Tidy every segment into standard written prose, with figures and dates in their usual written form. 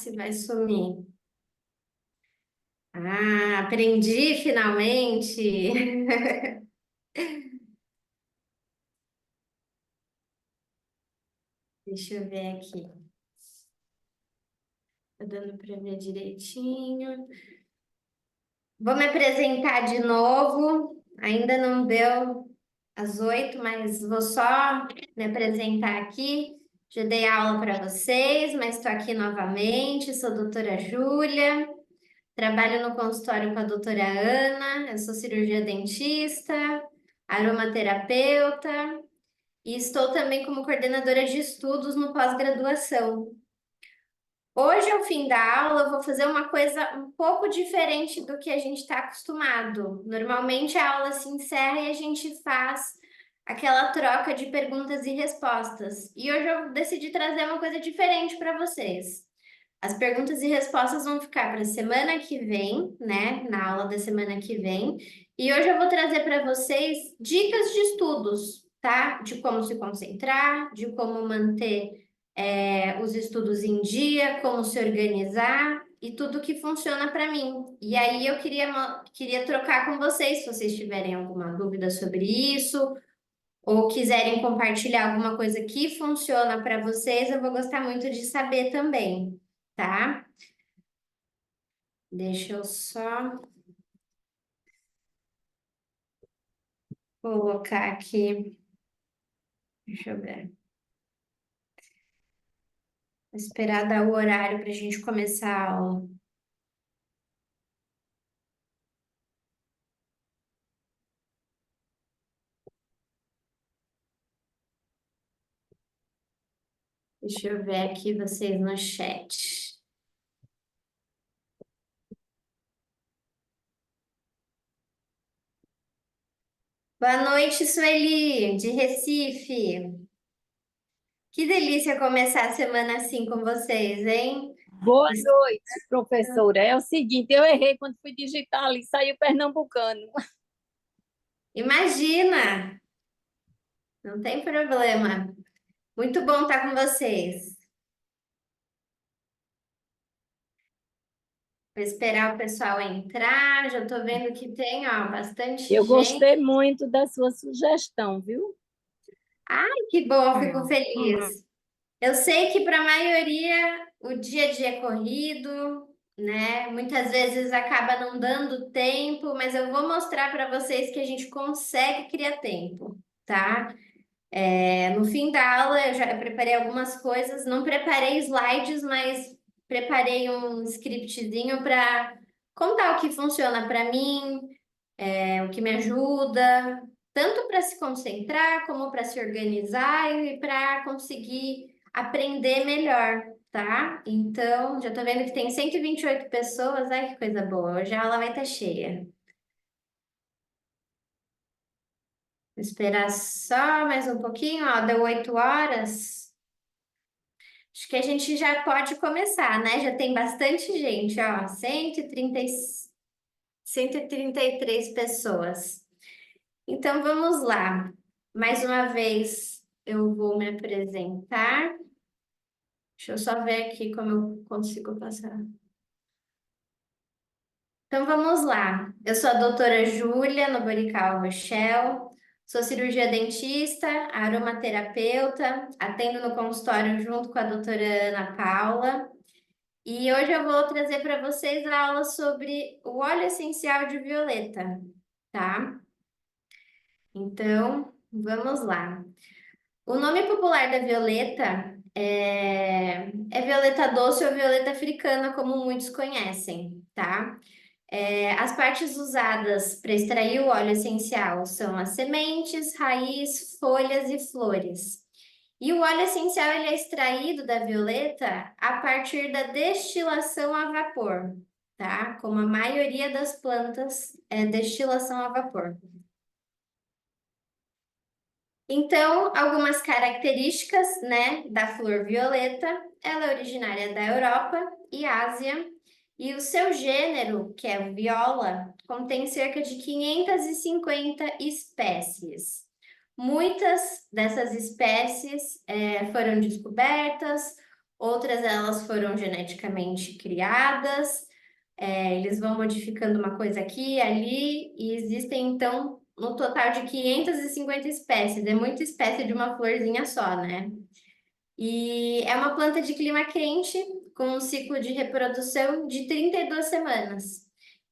Se vai sumir. Ah, aprendi finalmente. Deixa eu ver aqui. Tá dando para ver direitinho. Vou me apresentar de novo. Ainda não deu as 8, mas vou só me apresentar aqui. Já dei aula para vocês, mas estou aqui novamente. Sou a doutora Júlia. Trabalho no consultório com a doutora Ana. Eu sou cirurgia dentista, aromaterapeuta. E estou também como coordenadora de estudos no pós-graduação. Hoje, ao fim da aula, eu vou fazer uma coisa um pouco diferente do que a gente está acostumado. Normalmente, a aula se encerra e a gente faz aquela troca de perguntas e respostas. E hoje eu decidi trazer uma coisa diferente para vocês. As perguntas e respostas vão ficar para a semana que vem, né? Na aula da semana que vem. E hoje eu vou trazer para vocês dicas de estudos, tá? De como se concentrar, de como manter os estudos em dia, como se organizar e tudo que funciona para mim. E aí eu queria trocar com vocês, se vocês tiverem alguma dúvida sobre isso, ou quiserem compartilhar alguma coisa que funciona para vocês, eu vou gostar muito de saber também, tá? Deixa eu só colocar aqui. Deixa eu ver. Vou esperar dar o horário para a gente começar a aula. Deixa eu ver aqui vocês no chat. Boa noite, Sueli, de Recife. Que delícia começar a semana assim com vocês, hein? Boa noite, professora. É o seguinte, eu errei quando fui digitar ali, saiu pernambucano. Imagina, não tem problema. Muito bom estar com vocês. Vou esperar o pessoal entrar. Já estou vendo que tem, ó, bastante Eu gente. gostei muito da sua sugestão, viu? Ai, que bom, fico feliz. Eu sei que para a maioria o dia a dia é corrido, né? Muitas vezes acaba não dando tempo, mas eu vou mostrar para vocês que a gente consegue criar tempo, tá? No fim da aula eu já preparei algumas coisas, não preparei slides, mas preparei um scriptzinho para contar o que funciona para mim, o que me ajuda, tanto para se concentrar, como para se organizar e para conseguir aprender melhor, tá? Então, já tô vendo que tem 128 pessoas, ai que coisa boa, hoje a aula vai estar cheia. Vou esperar só mais um pouquinho, ó, deu 8 horas. Acho que a gente já pode começar, né? Já tem bastante gente, ó, 133 pessoas. Então vamos lá. Mais uma vez eu vou me apresentar. Deixa eu só ver aqui como eu consigo passar. Então vamos lá. Eu sou a doutora Júlia Noborical Rochel, sou cirurgia dentista, aromaterapeuta, atendo no consultório junto com a doutora Ana Paula. E hoje eu vou trazer para vocês a aula sobre o óleo essencial de violeta, tá? Então, vamos lá. O nome popular da violeta é violeta doce ou violeta africana, como muitos conhecem, tá? As partes usadas para extrair o óleo essencial são as sementes, raiz, folhas e flores. E o óleo essencial ele é extraído da violeta a partir da destilação a vapor, tá? Como a maioria das plantas é destilação a vapor. Então, algumas características, né, da flor violeta, ela é originária da Europa e Ásia, e o seu gênero, que é o viola, contém cerca de 550 espécies. Muitas dessas espécies foram descobertas outras elas foram geneticamente criadas, eles vão modificando uma coisa aqui e ali, e existem, então, no total de 550 espécies. É muita espécie de uma florzinha só, né? E é uma planta de clima quente, com um ciclo de reprodução de 32 semanas.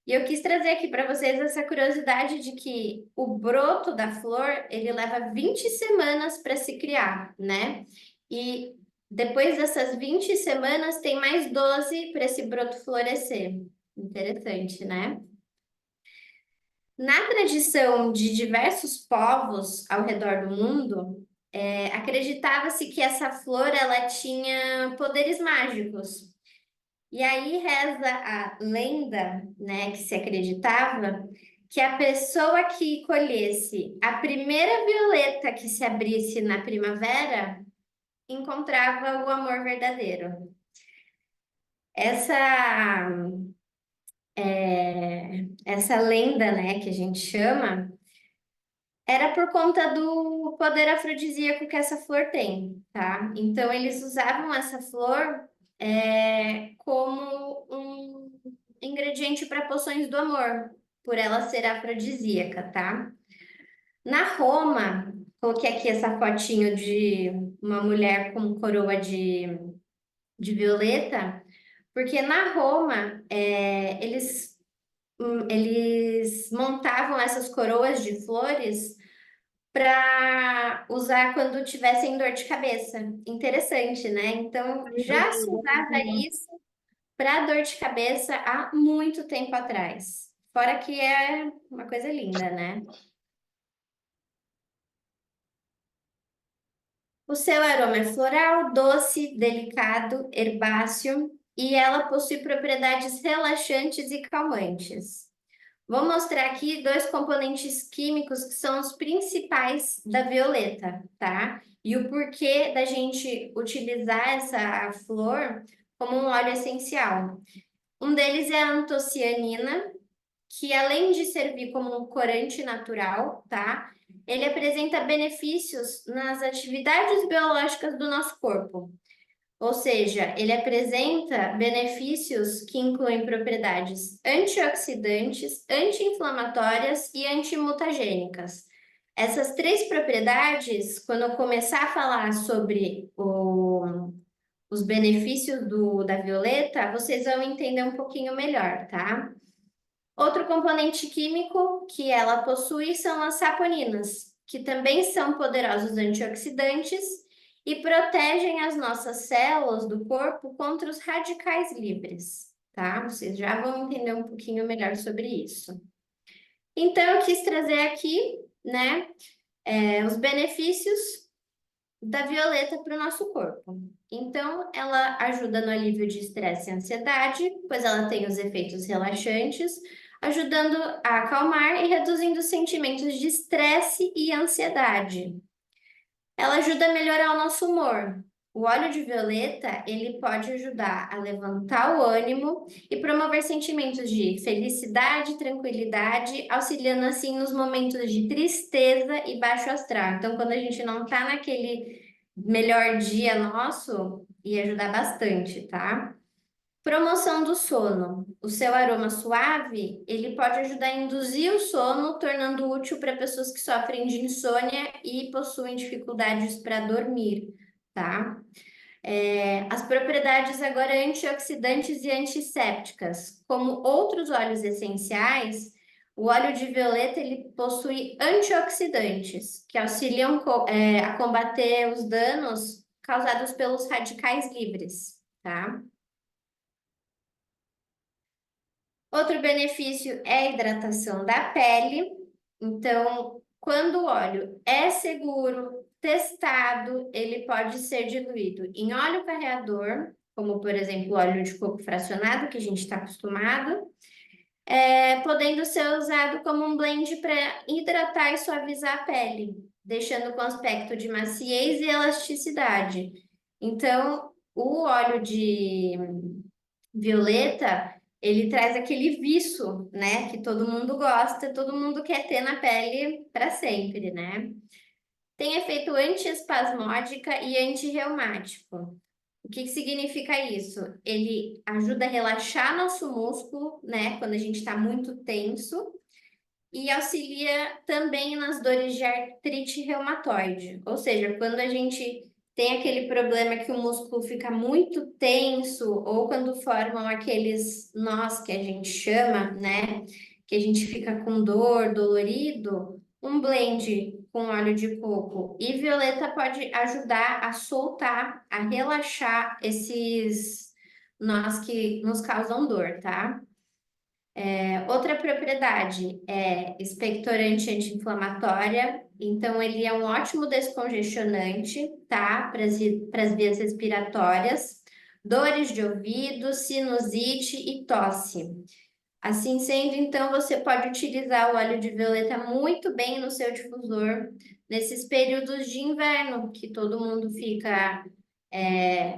E eu quis trazer aqui para vocês essa curiosidade de que o broto da flor, ele leva 20 semanas para se criar, né? E depois dessas 20 semanas, tem mais 12 para esse broto florescer. Interessante, né? Na tradição de diversos povos ao redor do mundo, acreditava-se que essa flor ela tinha poderes mágicos. E aí reza a lenda, né, que se acreditava que a pessoa que colhesse a primeira violeta que se abrisse na primavera encontrava o amor verdadeiro. Essa essa lenda, né, que a gente chama, era por conta do poder afrodisíaco que essa flor tem, tá? Então eles usavam essa flor como um ingrediente para poções do amor, por ela ser afrodisíaca, tá? Na Roma, coloquei aqui essa fotinho de uma mulher com coroa de violeta, porque na Roma eles montavam essas coroas de flores para usar quando tivessem dor de cabeça. Interessante, né? Então, já se usava isso para dor de cabeça há muito tempo atrás. Fora que é uma coisa linda, né? O seu aroma é floral, doce, delicado, herbáceo e ela possui propriedades relaxantes e calmantes. Vou mostrar aqui dois componentes químicos que são os principais da violeta, tá? E o porquê da gente utilizar essa flor como um óleo essencial. Um deles é a antocianina, que além de servir como um corante natural, tá? Ele apresenta benefícios nas atividades biológicas do nosso corpo. Ou seja, ele apresenta benefícios que incluem propriedades antioxidantes, anti-inflamatórias e antimutagênicas. Essas três propriedades, quando eu começar a falar sobre os benefícios da violeta, vocês vão entender um pouquinho melhor, tá? Outro componente químico que ela possui são as saponinas, que também são poderosos antioxidantes e protegem as nossas células do corpo contra os radicais livres, tá? Vocês já vão entender um pouquinho melhor sobre isso. Então, eu quis trazer aqui, né, os benefícios da violeta para o nosso corpo. Então, ela ajuda no alívio de estresse e ansiedade, pois ela tem os efeitos relaxantes, ajudando a acalmar e reduzindo os sentimentos de estresse e ansiedade. Ela ajuda a melhorar o nosso humor. O óleo de violeta, ele pode ajudar a levantar o ânimo e promover sentimentos de felicidade, tranquilidade, auxiliando assim nos momentos de tristeza e baixo astral. Então, quando a gente não tá naquele melhor dia nosso, ia ajudar bastante, tá? Promoção do sono. O seu aroma suave, ele pode ajudar a induzir o sono, tornando útil para pessoas que sofrem de insônia e possuem dificuldades para dormir, tá? As propriedades agora antioxidantes e antissépticas. Como outros óleos essenciais, o óleo de violeta ele possui antioxidantes, que auxiliam a combater os danos causados pelos radicais livres, tá? Outro benefício é a hidratação da pele. Então, quando o óleo é seguro, testado, ele pode ser diluído em óleo carreador, como por exemplo, óleo de coco fracionado, que a gente está acostumado, podendo ser usado como um blend para hidratar e suavizar a pele, deixando com aspecto de maciez e elasticidade. Então, o óleo de violeta, ele traz aquele viço, né, que todo mundo gosta, todo mundo quer ter na pele para sempre, né? Tem efeito antiespasmódica e antirreumático. O que que significa isso? Ele ajuda a relaxar nosso músculo, né, quando a gente está muito tenso, e auxilia também nas dores de artrite reumatoide. Ou seja, quando a gente tem aquele problema que o músculo fica muito tenso, ou quando formam aqueles nós que a gente chama, né? Que a gente fica com dor, dolorido, um blend com óleo de coco e violeta pode ajudar a soltar, a relaxar esses nós que nos causam dor, tá? Outra propriedade é expectorante anti-inflamatória, então ele é um ótimo descongestionante, tá? Para as vias respiratórias, dores de ouvido, sinusite e tosse. Assim sendo, então você pode utilizar o óleo de violeta muito bem no seu difusor nesses períodos de inverno, que todo mundo fica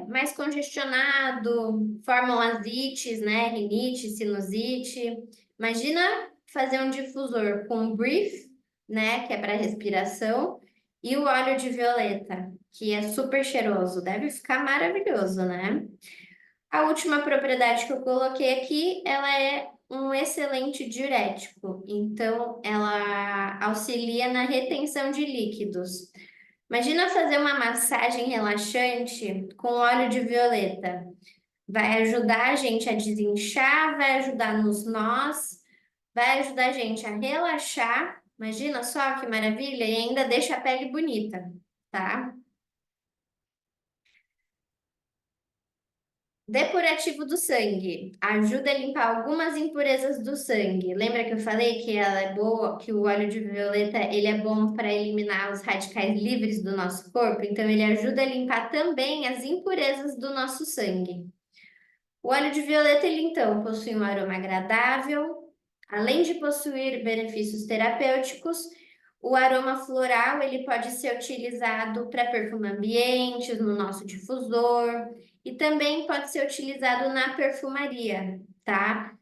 mais congestionado, formam as ites, né? Rinite, sinusite. Imagina fazer um difusor com brief, né? Que é para respiração, e o óleo de violeta, que é super cheiroso. Deve ficar maravilhoso, né? A última propriedade que eu coloquei aqui, ela é um excelente diurético. Então, ela auxilia na retenção de líquidos. Imagina fazer uma massagem relaxante com óleo de violeta. Vai ajudar a gente a desinchar, vai ajudar nos nós, vai ajudar a gente a relaxar. Imagina só que maravilha, e ainda deixa a pele bonita, tá? Depurativo do sangue. Ajuda a limpar algumas impurezas do sangue. Lembra que eu falei que ela é boa, que o óleo de violeta, ele é bom para eliminar os radicais livres do nosso corpo, então ele ajuda a limpar também as impurezas do nosso sangue. O óleo de violeta, ele então possui um aroma agradável, além de possuir benefícios terapêuticos, o aroma floral ele pode ser utilizado para perfumar ambientes, no nosso difusor, e também pode ser utilizado na perfumaria, tá?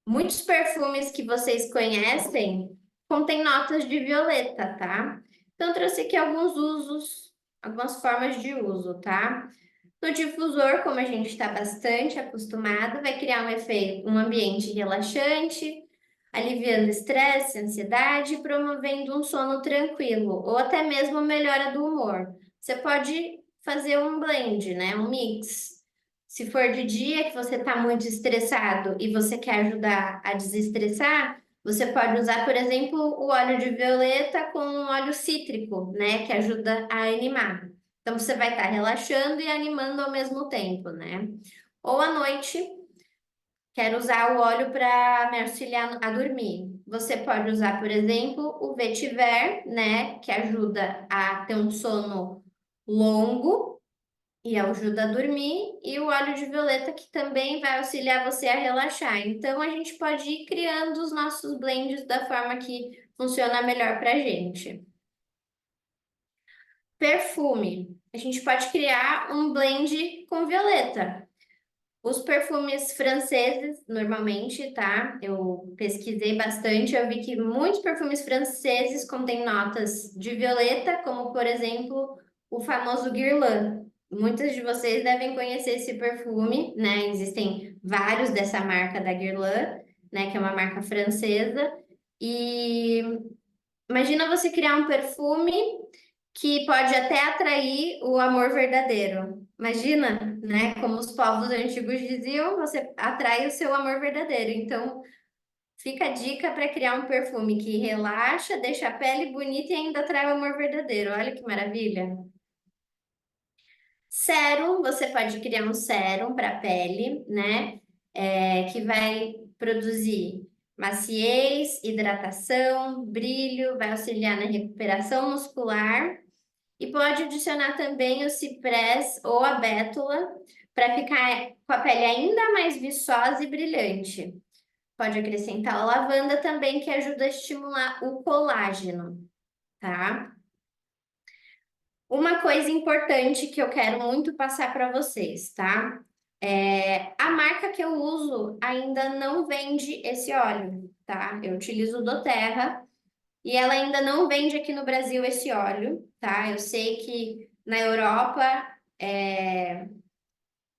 Muitos perfumes que vocês conhecem contêm notas de violeta, tá? Então, eu trouxe aqui alguns usos, algumas formas de uso, tá? No difusor, como a gente está bastante acostumado, vai criar um efeito, um ambiente relaxante, aliviando estresse, ansiedade e promovendo um sono tranquilo, ou até mesmo melhora do humor. Você pode fazer um blend, né? Um mix. Se for de dia que você está muito estressado e você quer ajudar a desestressar, você pode usar, por exemplo, o óleo de violeta com um óleo cítrico, né? Que ajuda a animar. Então, você vai estar relaxando e animando ao mesmo tempo, né? Ou à noite, quero usar o óleo para me auxiliar a dormir. Você pode usar, por exemplo, o vetiver, né? Que ajuda a ter um sono longo e ajuda a dormir. E o óleo de violeta, que também vai auxiliar você a relaxar. Então, a gente pode ir criando os nossos blends da forma que funciona melhor para a gente. Perfume. A gente pode criar um blend com violeta. Os perfumes franceses, normalmente, tá? Eu pesquisei bastante, eu vi que muitos perfumes franceses contêm notas de violeta, como, por exemplo, o famoso Guerlain. Muitos de vocês devem conhecer esse perfume, né? Existem vários dessa marca da Guerlain, né? Que é uma marca francesa. E imagina você criar um perfume que pode até atrair o amor verdadeiro. Imagina, né? Como os povos antigos diziam, você atrai o seu amor verdadeiro. Então, fica a dica para criar um perfume que relaxa, deixa a pele bonita e ainda atrai o amor verdadeiro. Olha que maravilha. Sérum, você pode criar um sérum para a pele, né? Que vai produzir maciez, hidratação, brilho, vai auxiliar na recuperação muscular. E pode adicionar também o ciprés ou a bétula para ficar com a pele ainda mais viçosa e brilhante. Pode acrescentar a lavanda também, que ajuda a estimular o colágeno, tá? Uma coisa importante que eu quero muito passar para vocês, tá? A marca que eu uso ainda não vende esse óleo, tá? Eu utilizo o doTERRA. E ela ainda não vende aqui no Brasil esse óleo, tá? Eu sei que na Europa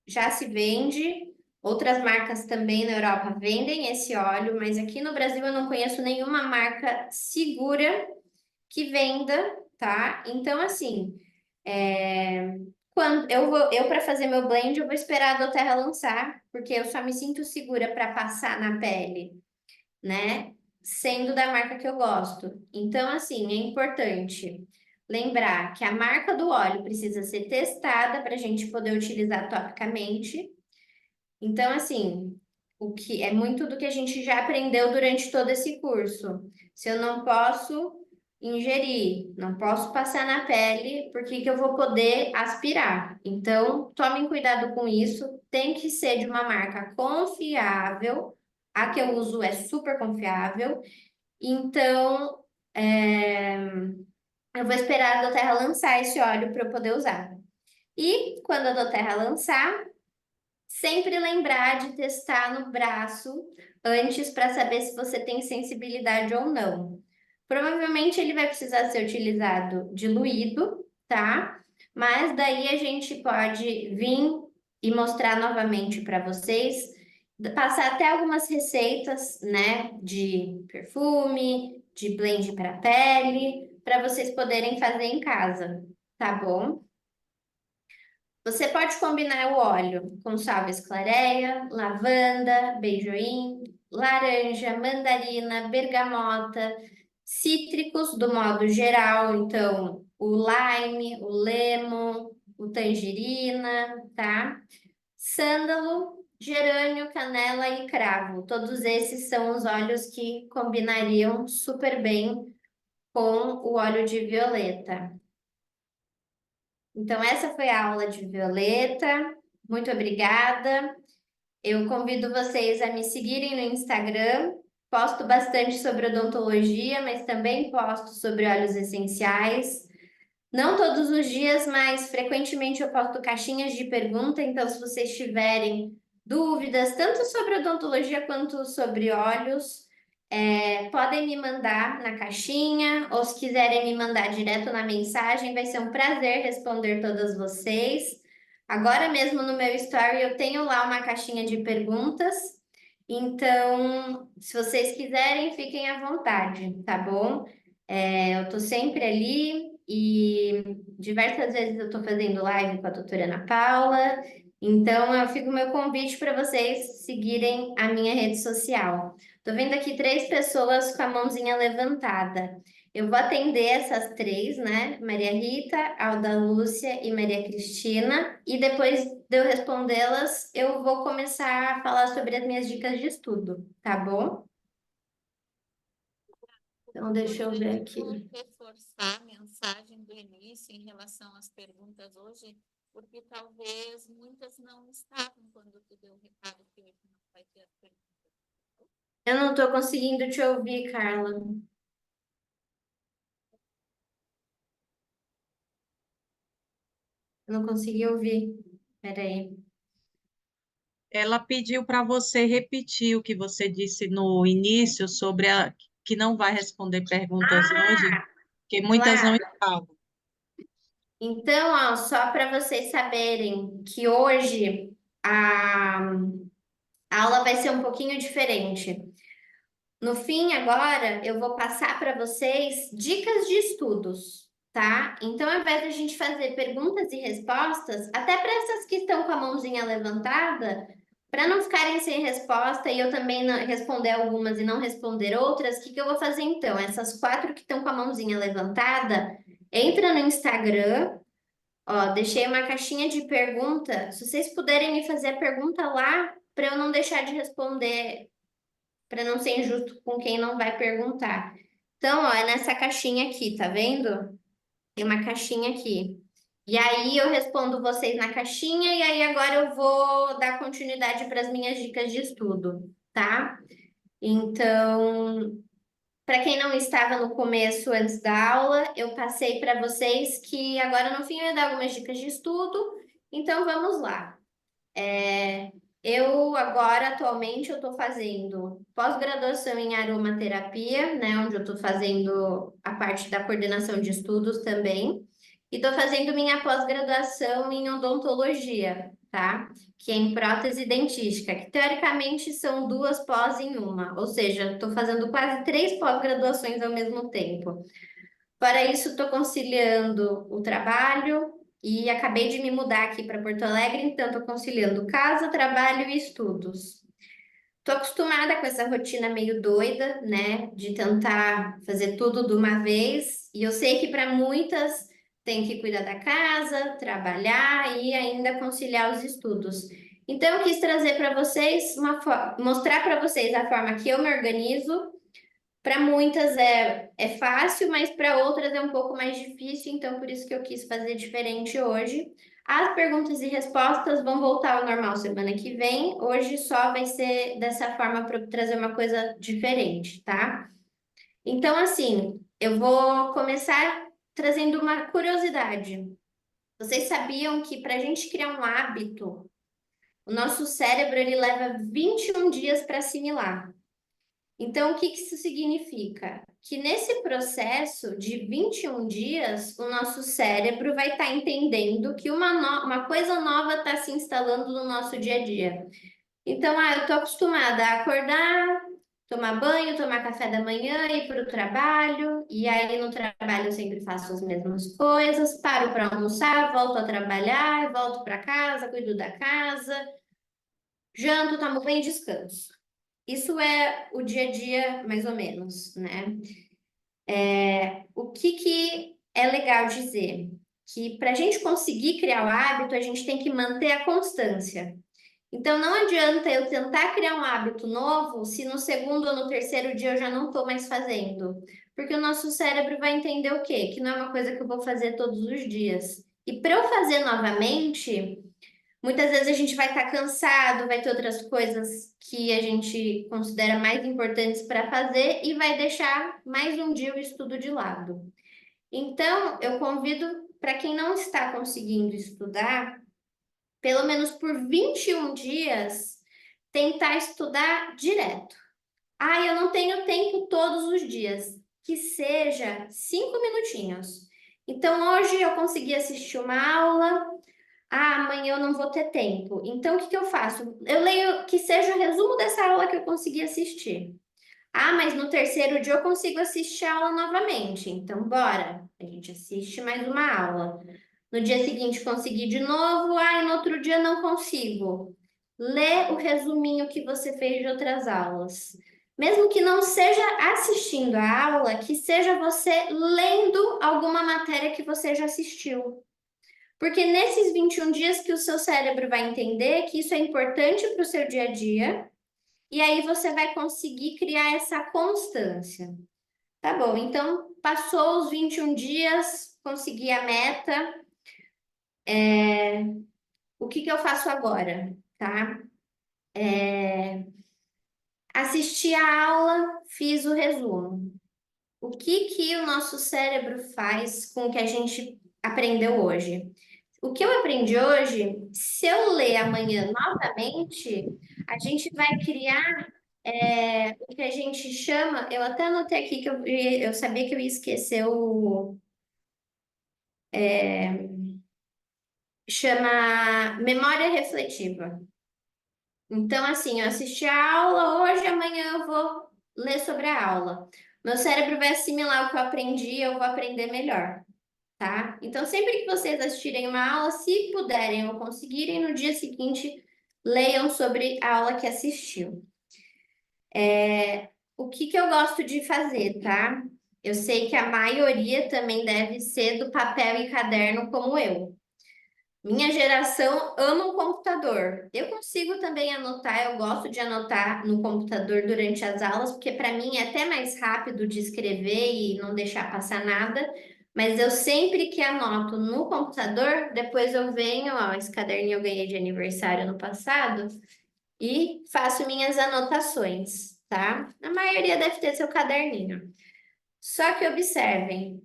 já se vende. Outras marcas também na Europa vendem esse óleo, mas aqui no Brasil eu não conheço nenhuma marca segura que venda, tá? Então, assim, quando eu para fazer meu blend, eu vou esperar a doTERRA lançar, porque eu só me sinto segura para passar na pele, né? Sendo da marca que eu gosto. Então, assim, é importante lembrar que a marca do óleo precisa ser testada para a gente poder utilizar topicamente. Então, assim, o que é muito do que a gente já aprendeu durante todo esse curso. Se eu não posso ingerir, não posso passar na pele, por que que eu vou poder aspirar? Então, tomem cuidado com isso. Tem que ser de uma marca confiável. A que eu uso é super confiável. Então, eu vou esperar a doTERRA lançar esse óleo para eu poder usar. E quando a doTERRA lançar, sempre lembrar de testar no braço antes para saber se você tem sensibilidade ou não. Provavelmente ele vai precisar ser utilizado diluído, tá? Mas daí a gente pode vir e mostrar novamente para vocês, passar até algumas receitas, né, de perfume, de blend para pele, para vocês poderem fazer em casa, tá bom? Você pode combinar o óleo com salves clareia, lavanda, beijoim, laranja, mandarina, bergamota, cítricos do modo geral, então o lime, o lemon, o tangerina, tá? Sândalo, gerânio, canela e cravo. Todos esses são os óleos que combinariam super bem com o óleo de violeta. Então, essa foi a aula de Violeta. Muito obrigada. Eu convido vocês a me seguirem no Instagram. Posto bastante sobre odontologia, mas também posto sobre óleos essenciais. Não todos os dias, mas frequentemente eu posto caixinhas de pergunta. Então, se vocês tiverem dúvidas, tanto sobre odontologia quanto sobre óleos, podem me mandar na caixinha, ou se quiserem me mandar direto na mensagem, vai ser um prazer responder todas vocês. Agora mesmo no meu story eu tenho lá uma caixinha de perguntas, então se vocês quiserem, fiquem à vontade, tá bom? Eu tô sempre ali e diversas vezes eu tô fazendo live com a doutora Ana Paula, então eu fico meu convite para vocês seguirem a minha rede social. Tô vendo aqui três pessoas com a mãozinha levantada. Eu vou atender essas três, né? Maria Rita, Alda Lúcia e Maria Cristina. E depois de eu respondê-las, eu vou começar a falar sobre as minhas dicas de estudo, tá bom? Então, deixa eu ver aqui. Reforçar a mensagem do início em relação às perguntas hoje, porque talvez muitas não estavam quando tu deu o recado que hoje não vai ter as perguntas. Eu não estou conseguindo te ouvir, Carla. Eu não consegui ouvir. Peraí. Ela pediu para você repetir o que você disse no início sobre a que não vai responder perguntas hoje, porque muitas não Claro. estavam. Então, ó, só para vocês saberem que hoje a aula vai ser um pouquinho diferente. No fim, agora, eu vou passar para vocês dicas de estudos, tá? Então, ao invés de a gente fazer perguntas e respostas, até para essas que estão com a mãozinha levantada, para não ficarem sem resposta e eu também responder algumas e não responder outras, o que que eu vou fazer então? Essas quatro que estão com a mãozinha levantada, entra no Instagram. Ó, deixei uma caixinha de pergunta. Se vocês puderem me fazer a pergunta lá, para eu não deixar de responder, para não ser injusto com quem não vai perguntar. Então, ó, é nessa caixinha aqui, tá vendo? Tem uma caixinha aqui. E aí eu respondo vocês na caixinha, e aí agora eu vou dar continuidade para as minhas dicas de estudo, tá? Então, para quem não estava no começo, antes da aula, eu passei para vocês que agora no fim eu ia dar algumas dicas de estudo. Então vamos lá. Eu agora, atualmente, eu estou fazendo pós-graduação em aromaterapia, né? Onde eu estou fazendo a parte da coordenação de estudos também. e estou fazendo minha pós-graduação em odontologia, tá? Que é em prótese dentística, que teoricamente são 2 pós em uma, ou seja, estou fazendo quase 3 pós-graduações ao mesmo tempo. Para isso, estou conciliando o trabalho e acabei de me mudar aqui para Porto Alegre, então estou conciliando casa, trabalho e estudos. Estou acostumada com essa rotina meio doida, né? De tentar fazer tudo de uma vez. E eu sei que para muitas tem que cuidar da casa, trabalhar e ainda conciliar os estudos. Então, eu quis trazer para vocês mostrar para vocês a forma que eu me organizo. Para muitas é fácil, mas para outras é um pouco mais difícil, então por isso que eu quis fazer diferente hoje. As perguntas e respostas vão voltar ao normal semana que vem. Hoje só vai ser dessa forma para trazer uma coisa diferente, tá? Então, assim, eu vou começar trazendo uma curiosidade. Vocês sabiam que para a gente criar um hábito, o nosso cérebro ele leva 21 dias para assimilar. Então, o que que isso significa? Que nesse processo de 21 dias, o nosso cérebro vai estar entendendo que uma coisa nova está se instalando no nosso dia a dia. Então, eu estou acostumada a acordar, tomar banho, tomar café da manhã, ir para o trabalho, e aí no trabalho eu sempre faço as mesmas coisas, paro para almoçar, volto a trabalhar, volto para casa, cuido da casa, janto, tomo banho e descanso. Isso é o dia a dia, mais ou menos, né? O que é legal dizer? Que para a gente conseguir criar o hábito, a gente tem que manter a constância. Então, não adianta eu tentar criar um hábito novo se no segundo ou no terceiro dia eu já não estou mais fazendo. Porque o nosso cérebro vai entender o quê? Que não é uma coisa que eu vou fazer todos os dias. E para eu fazer novamente, muitas vezes a gente vai estar cansado, vai ter outras coisas que a gente considera mais importantes para fazer e vai deixar mais um dia o estudo de lado. Então, eu convido para quem não está conseguindo estudar, pelo menos por 21 dias, tentar estudar direto. Eu não tenho tempo todos os dias, que seja 5 minutinhos. Então, hoje eu consegui assistir uma aula. Amanhã eu não vou ter tempo. Então, o que que eu faço? Eu leio que seja o resumo dessa aula que eu consegui assistir. Mas no terceiro dia eu consigo assistir a aula novamente. Então, bora. A gente assiste mais uma aula. No dia seguinte consegui de novo. E no outro dia não consigo. Lê o resuminho que você fez de outras aulas. Mesmo que não seja assistindo a aula, que seja você lendo alguma matéria que você já assistiu. Porque nesses 21 dias que o seu cérebro vai entender que isso é importante para o seu dia a dia, e aí você vai conseguir criar essa constância. Tá bom, então passou os 21 dias, consegui a meta. O que que eu faço agora, tá? Assisti a aula, fiz o resumo. O que que o nosso cérebro faz com o que a gente aprendeu hoje? O que eu aprendi hoje, se eu ler amanhã novamente, a gente vai criar o que a gente chama, eu até anotei aqui que eu sabia que eu ia esquecer chama memória refletiva. Então, assim, eu assisti a aula hoje, amanhã eu vou ler sobre a aula. Meu cérebro vai assimilar o que eu aprendi, eu vou aprender melhor. Tá? Então, sempre que vocês assistirem uma aula, se puderem ou conseguirem, no dia seguinte, leiam sobre a aula que assistiu. O que que eu gosto de fazer, tá? Eu sei que a maioria também deve ser do papel e caderno como eu. Minha geração ama o computador. Eu consigo também anotar, eu gosto de anotar no computador durante as aulas, porque para mim é até mais rápido de escrever e não deixar passar nada. Mas eu sempre que anoto no computador, depois eu venho, esse caderninho eu ganhei de aniversário no passado, e faço minhas anotações, tá? A maioria deve ter seu caderninho. Só que observem,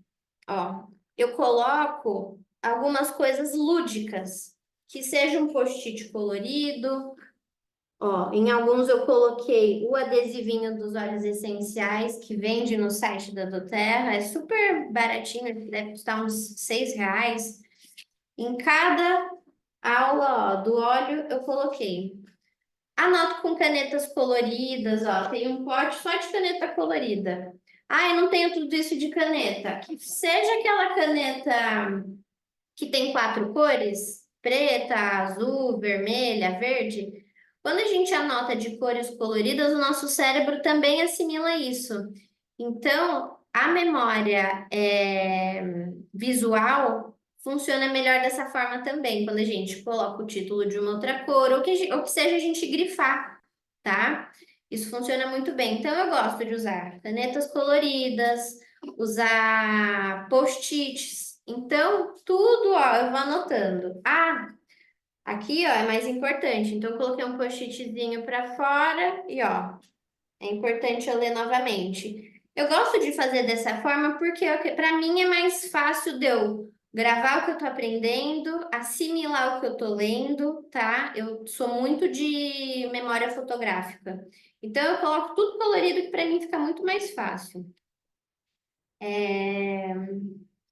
eu coloco algumas coisas lúdicas, que seja um post-it colorido, Ó, em alguns eu coloquei o adesivinho dos óleos essenciais que vende no site da Doterra. É super baratinho, deve custar uns R$ 6. Em cada aula, ó, do óleo eu coloquei. Anoto com canetas coloridas, ó. Tem um pote só de caneta colorida. Ah, eu não tenho tudo isso de caneta. Que seja aquela caneta que tem 4 cores, preta, azul, vermelha, verde. Quando a gente anota de cores coloridas, o nosso cérebro também assimila isso. Então, a memória visual funciona melhor dessa forma também, quando a gente coloca o título de uma outra cor, ou que seja a gente grifar, tá? Isso funciona muito bem. Então, eu gosto de usar canetas coloridas, usar post-its. Então, tudo, ó, eu vou anotando. Ah, aqui, ó, é mais importante. Então, eu coloquei um post-itzinho para fora e, ó, é importante eu ler novamente. Eu gosto de fazer dessa forma porque para mim é mais fácil de eu gravar o que eu estou aprendendo, assimilar o que eu estou lendo, tá? Eu sou muito de memória fotográfica. Então eu coloco tudo colorido que para mim fica muito mais fácil.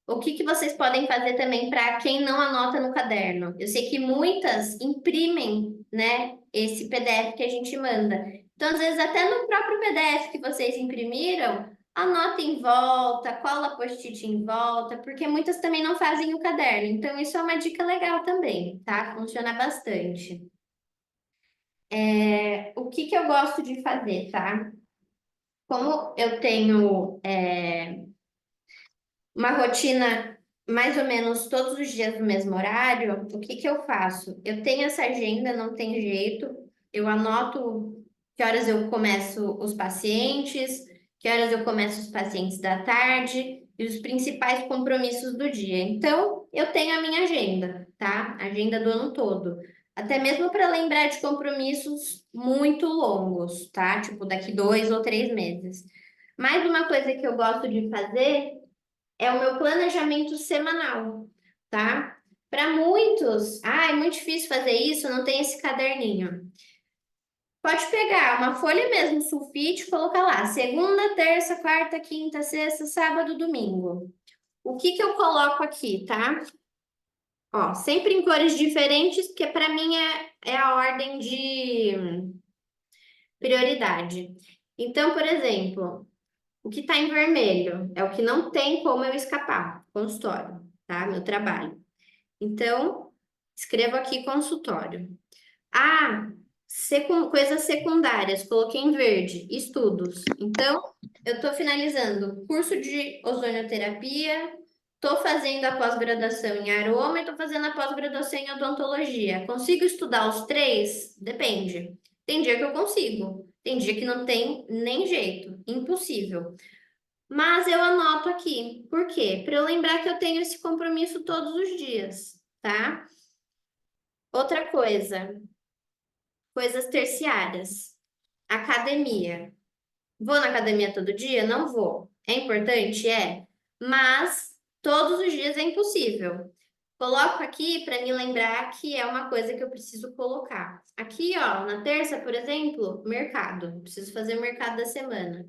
O que vocês podem fazer também para quem não anota no caderno? Eu sei que muitas imprimem, né, esse PDF que a gente manda. Então, às vezes, até no próprio PDF que vocês imprimiram, anota em volta, cola post-it em volta, porque muitas também não fazem o caderno. Então, isso é uma dica legal também, tá? Funciona bastante. O que eu gosto de fazer, tá? Como eu tenho uma rotina mais ou menos todos os dias no mesmo horário, o que eu faço? Eu tenho essa agenda, não tem jeito, eu anoto que horas eu começo os pacientes, que horas eu começo os pacientes da tarde e os principais compromissos do dia. Então, eu tenho a minha agenda, tá? Agenda do ano todo. Até mesmo para lembrar de compromissos muito longos, tá? Tipo, daqui 2 ou 3 meses. Mais uma coisa que eu gosto de fazer é o meu planejamento semanal, tá? Para muitos, é muito difícil fazer isso, não tem esse caderninho. Pode pegar uma folha mesmo, sulfite, e colocar lá, segunda, terça, quarta, quinta, sexta, sábado, domingo. O que eu coloco aqui, tá? Ó, sempre em cores diferentes, porque para mim é a ordem de prioridade. Então, por exemplo, o que está em vermelho é o que não tem como eu escapar, consultório, tá? Meu trabalho. Então, escrevo aqui consultório. Coisas secundárias, coloquei em verde, estudos. Então, eu estou finalizando curso de ozonioterapia, estou fazendo a pós-graduação em aroma e estou fazendo a pós-graduação em odontologia. Consigo estudar os três? Depende. Tem dia que eu consigo, tem dia que não tem nem jeito, impossível. Mas eu anoto aqui. Por quê? Para eu lembrar que eu tenho esse compromisso todos os dias, tá? Outra coisa, coisas terciárias. Academia. Vou na academia todo dia? Não vou. É importante? É. Mas todos os dias é impossível. Coloco aqui para me lembrar que é uma coisa que eu preciso colocar. Aqui, ó, na terça, por exemplo, mercado. Preciso fazer o mercado da semana.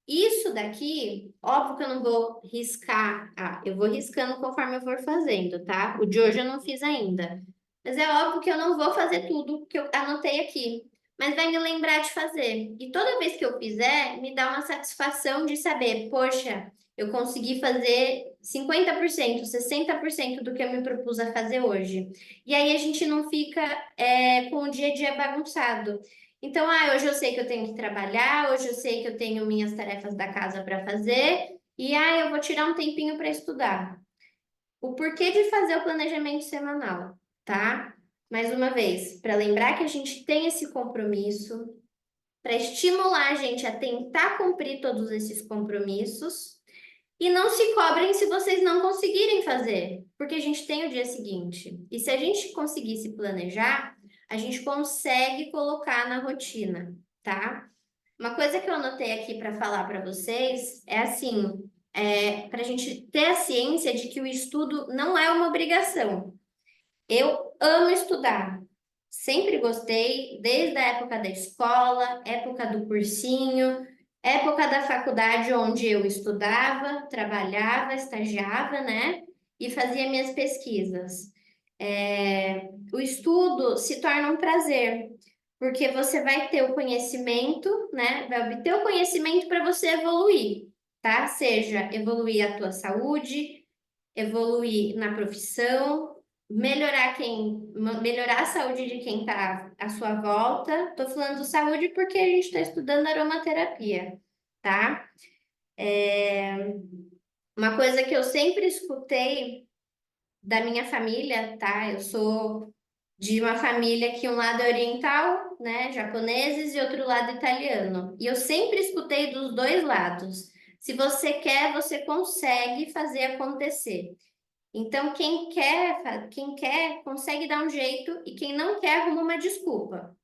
Isso daqui, óbvio que eu não vou riscar. Eu vou riscando conforme eu for fazendo, tá? O de hoje eu não fiz ainda. Mas é óbvio que eu não vou fazer tudo que eu anotei aqui. Mas vai me lembrar de fazer. E toda vez que eu fizer, me dá uma satisfação de saber, poxa, eu consegui fazer 50%, 60% do que eu me propus a fazer hoje. E aí a gente não fica com o dia a dia bagunçado. Então, hoje eu sei que eu tenho que trabalhar, hoje eu sei que eu tenho minhas tarefas da casa para fazer, e eu vou tirar um tempinho para estudar. O porquê de fazer o planejamento semanal, tá? Mais uma vez, para lembrar que a gente tem esse compromisso, para estimular a gente a tentar cumprir todos esses compromissos, e não se cobrem se vocês não conseguirem fazer, porque a gente tem o dia seguinte. E se a gente conseguir se planejar, a gente consegue colocar na rotina, tá? Uma coisa que eu anotei aqui para falar para vocês é assim, para a gente ter a ciência de que o estudo não é uma obrigação. Eu amo estudar, Sempre gostei, desde a época da escola, época do cursinho, época da faculdade onde eu estudava, trabalhava, estagiava, né? E fazia minhas pesquisas. O estudo se torna um prazer, porque você vai ter o conhecimento, né? Vai obter o conhecimento para você evoluir, tá? Seja evoluir a tua saúde, evoluir na profissão, melhorar a saúde de quem está à sua volta. Tô falando saúde porque a gente está estudando aromaterapia, tá? Uma coisa que eu sempre escutei da minha família, tá? Eu sou de uma família que um lado é oriental, né, japoneses, e outro lado italiano. E eu sempre escutei dos dois lados. Se você quer, você consegue fazer acontecer. Então, quem quer consegue dar um jeito e quem não quer arruma uma desculpa.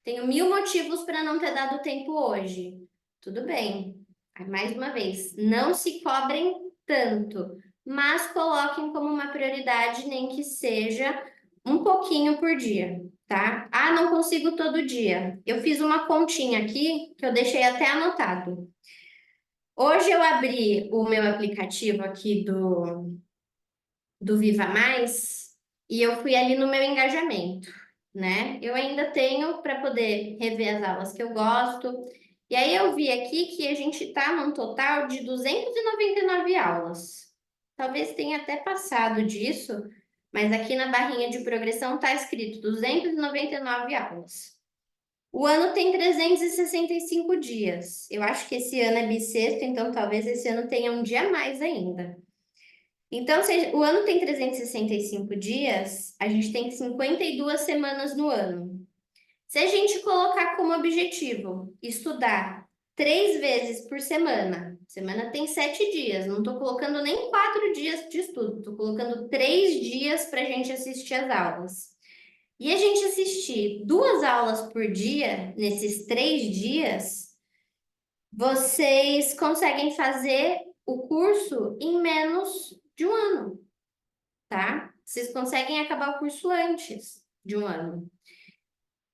Tenho 1000 motivos para não ter dado tempo hoje. Tudo bem. Aí, mais uma vez, não se cobrem tanto, mas coloquem como uma prioridade, nem que seja um pouquinho por dia, tá? Ah, não consigo todo dia. Eu fiz uma continha aqui que eu deixei até anotado. Hoje eu abri o meu aplicativo aqui do Viva Mais e eu fui ali no meu engajamento, né? Eu ainda tenho para poder rever as aulas que eu gosto. E aí eu vi aqui que a gente está num total de 299 aulas. Talvez tenha até passado disso, mas aqui na barrinha de progressão está escrito 299 aulas. O ano tem 365 dias. Eu acho que esse ano é bissexto, então talvez esse ano tenha um dia a mais ainda. Então, se o ano tem 365 dias, a gente tem 52 semanas no ano. Se a gente colocar como objetivo estudar 3 vezes por semana, semana tem 7 dias, não estou colocando nem 4 dias de estudo, estou colocando 3 dias para a gente assistir as aulas. E a gente assistir 2 aulas por dia, nesses 3 dias, vocês conseguem fazer o curso em menos de um ano, tá? Vocês conseguem acabar o curso antes de um ano.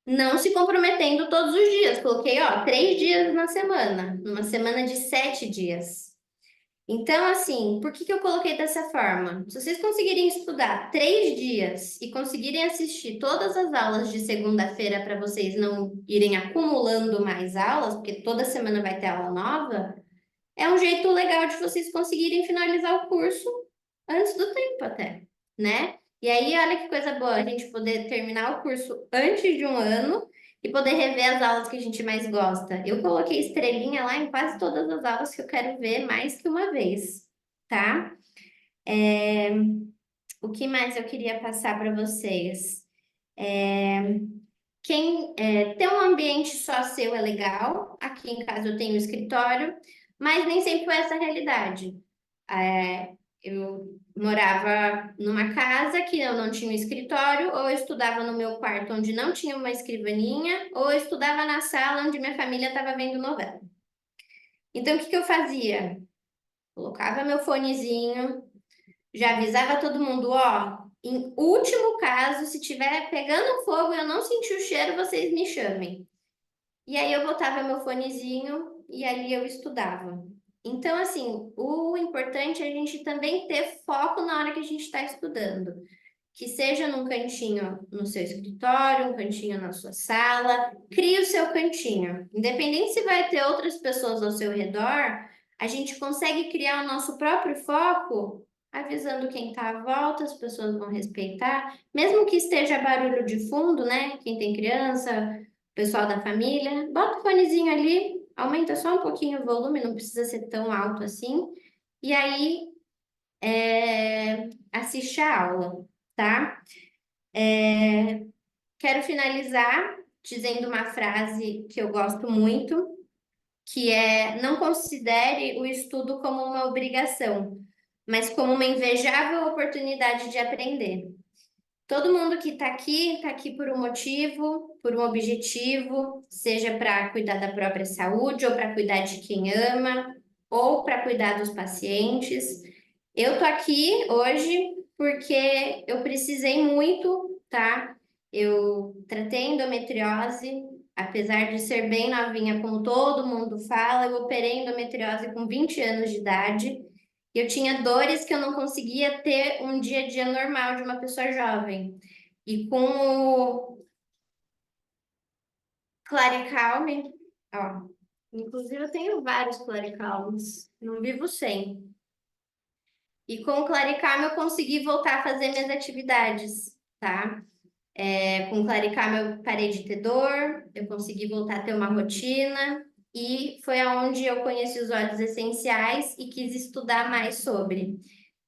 Não se comprometendo todos os dias. Coloquei, ó, 3 dias na semana, numa semana de 7 dias. Então, assim, por que eu coloquei dessa forma? Se vocês conseguirem estudar 3 dias e conseguirem assistir todas as aulas de segunda-feira para vocês não irem acumulando mais aulas, porque toda semana vai ter aula nova, é um jeito legal de vocês conseguirem finalizar o curso antes do tempo até, né? E aí, olha que coisa boa, a gente poder terminar o curso antes de um ano e poder rever as aulas que a gente mais gosta. Eu coloquei estrelinha lá em quase todas as aulas que eu quero ver mais que uma vez, tá? O que mais eu queria passar para vocês? Ter um ambiente só seu é legal. Aqui em casa eu tenho um escritório, mas nem sempre foi essa a realidade. Eu morava numa casa que eu não tinha um escritório, ou eu estudava no meu quarto onde não tinha uma escrivaninha, ou eu estudava na sala onde minha família estava vendo novela. Então, o que eu fazia? Colocava meu fonezinho, já avisava todo mundo, ó, em último caso, se tiver pegando fogo e eu não sentir o cheiro, vocês me chamem. E aí eu botava meu fonezinho e ali eu estudava. Então, assim, o importante é a gente também ter foco na hora que a gente está estudando. Que seja num cantinho no seu escritório, um cantinho na sua sala, crie o seu cantinho. Independente se vai ter outras pessoas ao seu redor, a gente consegue criar o nosso próprio foco, avisando quem está à volta, as pessoas vão respeitar, mesmo que esteja barulho de fundo, né? Quem tem criança, pessoal da família, bota o fonezinho ali, aumenta só um pouquinho o volume, não precisa ser tão alto assim, e aí assiste a aula, tá? Quero finalizar dizendo uma frase que eu gosto muito, que é: não considere o estudo como uma obrigação, mas como uma invejável oportunidade de aprender. Todo mundo que está aqui por um motivo, por um objetivo, seja para cuidar da própria saúde, ou para cuidar de quem ama, ou para cuidar dos pacientes. Eu tô aqui hoje porque eu precisei muito, tá? Eu tratei endometriose, apesar de ser bem novinha, como todo mundo fala, eu operei endometriose com 20 anos de idade. E eu tinha dores que eu não conseguia ter um dia a dia normal de uma pessoa jovem. E com o Claricalme, ó, inclusive eu tenho vários Claricalmes, não vivo sem. E com o Claricalme eu consegui voltar a fazer minhas atividades, tá? Com o Claricalme eu parei de ter dor, eu consegui voltar a ter uma rotina e foi aonde eu conheci os óleos essenciais e quis estudar mais sobre.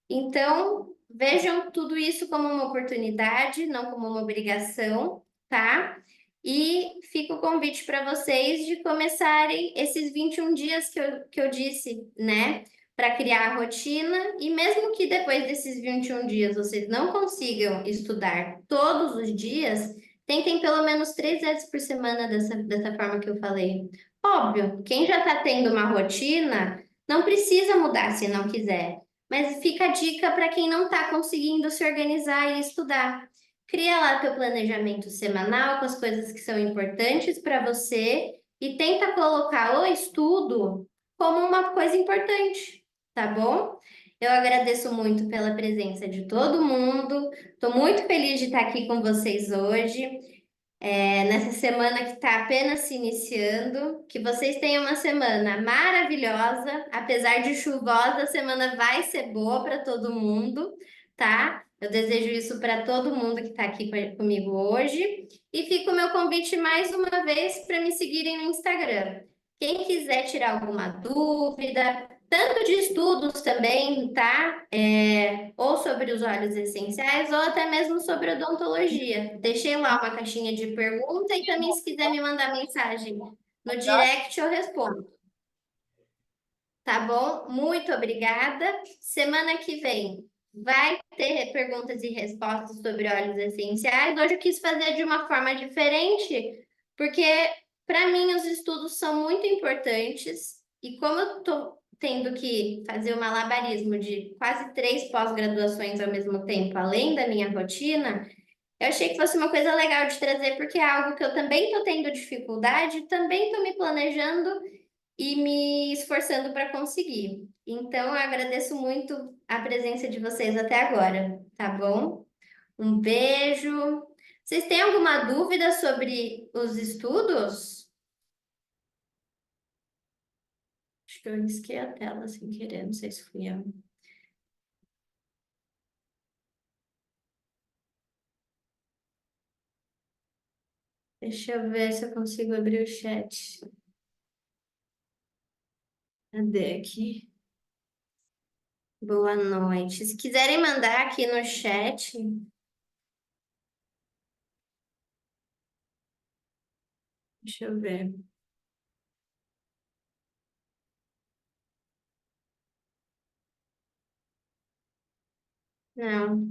Então, vejam tudo isso como uma oportunidade, não como uma obrigação, tá? E fica o convite para vocês de começarem esses 21 dias que eu disse, né? Para criar a rotina, e mesmo que depois desses 21 dias vocês não consigam estudar todos os dias, tentem pelo menos 3 vezes por semana dessa forma que eu falei. Óbvio, quem já está tendo uma rotina não precisa mudar se não quiser. Mas fica a dica para quem não está conseguindo se organizar e estudar. Cria lá teu planejamento semanal com as coisas que são importantes para você e tenta colocar o estudo como uma coisa importante, tá bom? Eu agradeço muito pela presença de todo mundo. Estou muito feliz de estar aqui com vocês hoje nessa semana que está apenas se iniciando. Que vocês tenham uma semana maravilhosa. Apesar de chuvosa, a semana vai ser boa para todo mundo, tá? Eu desejo isso para todo mundo que está aqui comigo hoje. E fica o meu convite mais uma vez para me seguirem no Instagram. Quem quiser tirar alguma dúvida, tanto de estudos também, tá? Ou sobre os óleos essenciais, ou até mesmo sobre odontologia. Deixei lá uma caixinha de pergunta e também, se quiser me mandar mensagem no direct, eu respondo. Tá bom? Muito obrigada. Semana que vem vai ter perguntas e respostas sobre óleos essenciais. Hoje eu quis fazer de uma forma diferente, porque para mim os estudos são muito importantes e como eu estou tendo que fazer um malabarismo de quase 3 pós-graduações ao mesmo tempo, além da minha rotina, eu achei que fosse uma coisa legal de trazer, porque é algo que eu também estou tendo dificuldade, também estou me planejando e me esforçando para conseguir. Então, eu agradeço muito a presença de vocês até agora, tá bom? Um beijo. Vocês têm alguma dúvida sobre os estudos? Acho que eu risquei a tela sem querer, não sei se fui eu. Deixa eu ver se eu consigo abrir o chat. Cadê aqui? Boa noite. Se quiserem mandar aqui no chat, deixa eu ver. Não,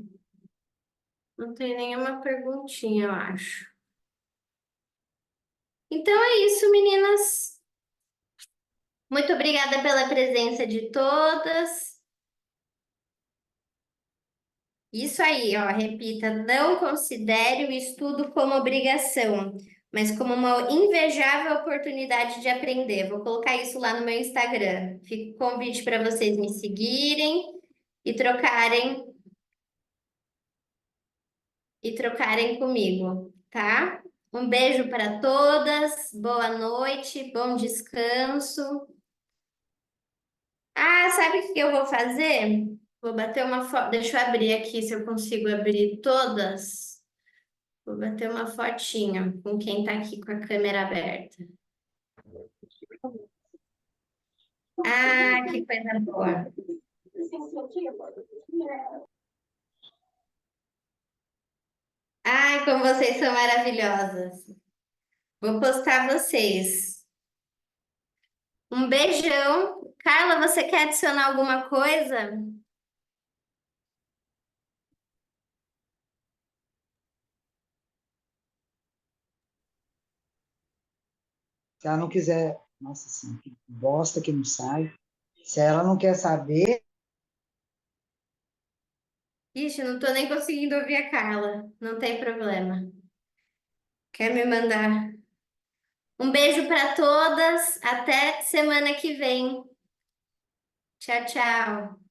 não tem nenhuma perguntinha, eu acho. Então é isso, meninas. Muito obrigada pela presença de todas. Isso aí, ó, repita, não considere o estudo como obrigação, mas como uma invejável oportunidade de aprender. Vou colocar isso lá no meu Instagram. Fica o convite para vocês me seguirem e trocarem comigo, tá? Um beijo para todas, boa noite, bom descanso. Ah, sabe o que eu vou fazer? Vou bater uma foto. Deixa eu abrir aqui se eu consigo abrir todas. Vou bater uma fotinha com quem tá aqui com a câmera aberta. Ah, que coisa boa. Ai, como vocês são maravilhosas. Vou postar vocês. Um beijão. Carla, você quer adicionar alguma coisa? Se ela não quiser, nossa senhora, que bosta que não sai. Se ela não quer saber, Ixi, não tô nem conseguindo ouvir a Carla. Não tem problema. Quer me mandar? Um beijo para todas. Até semana que vem. Tchau, tchau.